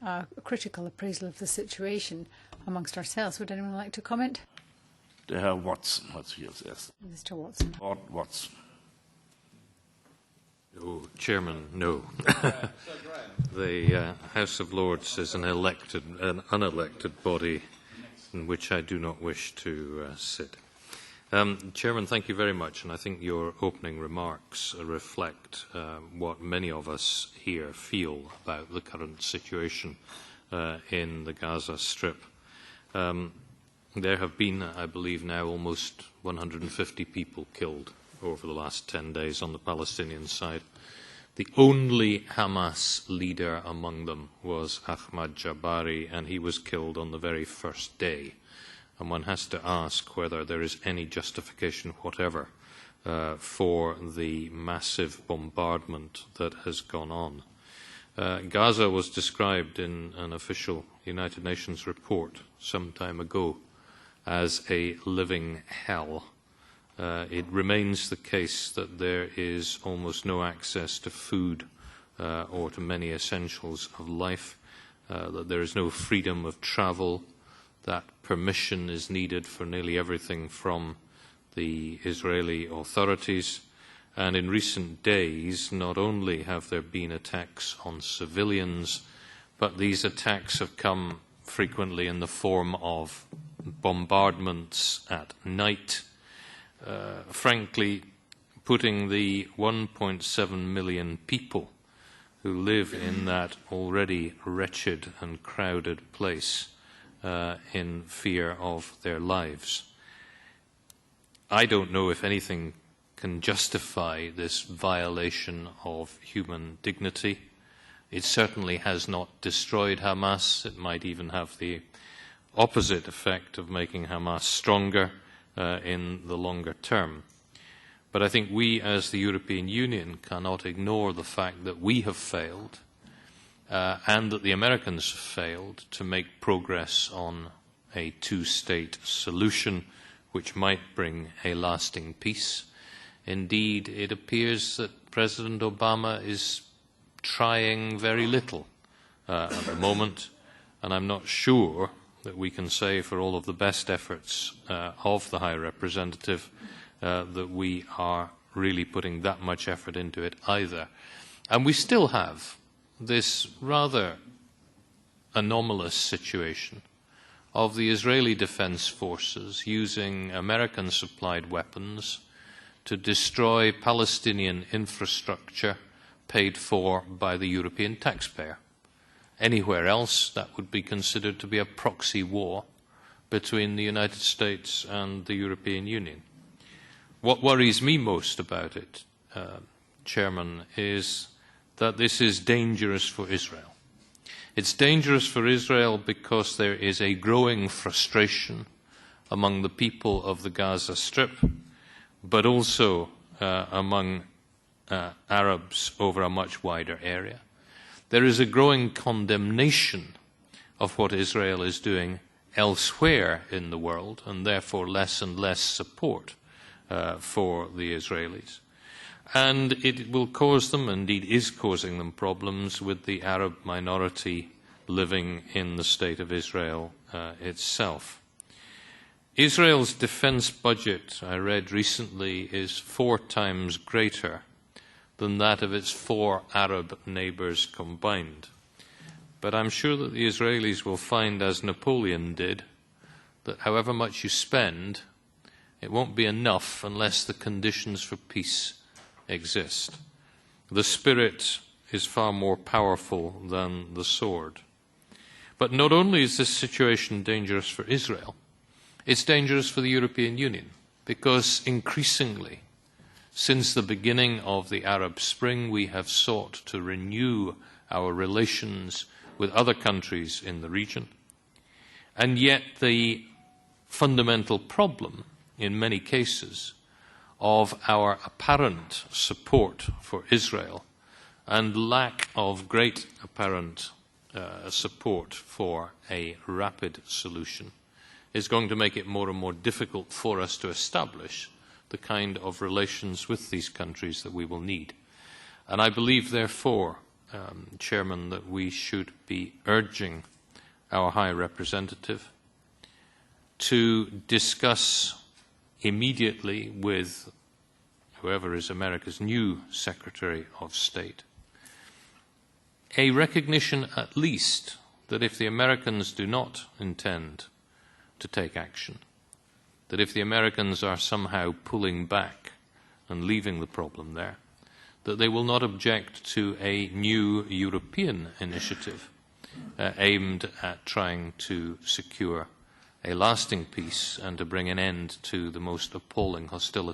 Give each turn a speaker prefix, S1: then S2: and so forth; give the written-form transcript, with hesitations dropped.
S1: a critical appraisal of the situation amongst ourselves. Would anyone like to comment?
S2: Der Herr Watson hat sich als erster.
S1: Mr. Watson.
S2: Lord Watson.
S3: Oh, Chairman, no. The House of Lords is an unelected body in which I do not wish to sit. Chairman, thank you very much, and I think your opening remarks reflect what many of us here feel about the current situation in the Gaza Strip. There have been, I believe now, almost 150 people killed over the last 10 days on the Palestinian side. The only Hamas leader among them was Ahmad Jabari, and he was killed on the very first day. And one has to ask whether there is any justification whatever for the massive bombardment that has gone on. Gaza was described in an official United Nations report some time ago as a living hell. It remains the case that there is almost no access to food or to many essentials of life, that there is no freedom of travel, that permission is needed for nearly everything from the Israeli authorities. And in recent days, not only have there been attacks on civilians, but these attacks have come frequently in the form of bombardments at night, frankly, putting the 1.7 million people who live in that already wretched and crowded place in fear of their lives. I don't know if anything can justify this violation of human dignity. It certainly has not destroyed Hamas. It might even have the opposite effect of making Hamas stronger in the longer term. But I think we as the European Union cannot ignore the fact that we have failed and that the Americans have failed to make progress on a two-state solution which might bring a lasting peace. Indeed, it appears that President Obama is trying very little at the moment, and I'm not sure that we can say for all of the best efforts of the High Representative that we are really putting that much effort into it either. And we still have this rather anomalous situation of the Israeli Defense Forces using American-supplied weapons to destroy Palestinian infrastructure paid for by the European taxpayer. Anywhere else, that would be considered to be a proxy war between the United States and the European Union. What worries me most about it, Chairman, is that this is dangerous for Israel. It's dangerous for Israel because there is a growing frustration among the people of the Gaza Strip, but also among Arabs over a much wider area. There is a growing condemnation of what Israel is doing elsewhere in the world, and therefore less and less support for the Israelis. And it will cause them, indeed is causing them, problems with the Arab minority living in the State of Israel itself. Israel's defense budget, I read recently, is 4 times greater than that of its 4 Arab neighbours combined. But I'm sure that the Israelis will find, as Napoleon did, that however much you spend, it won't be enough unless the conditions for peace exist. The spirit is far more powerful than the sword. But not only is this situation dangerous for Israel, it's dangerous for the European Union, because increasingly, since the beginning of the Arab Spring, we have sought to renew our relations with other countries in the region. And yet the fundamental problem, in many cases, of our apparent support for Israel and lack of great apparent support for a rapid solution is going to make it more and more difficult for us to establish the kind of relations with these countries that we will need. And I believe, therefore, Chairman, that we should be urging our High Representative to discuss immediately with whoever is America's new Secretary of State a recognition at least that if the Americans do not intend to take action, that if the Americans are somehow pulling back and leaving the problem there, that they will not object to a new European initiative aimed at trying to secure a lasting peace and to bring an end to the most appalling hostility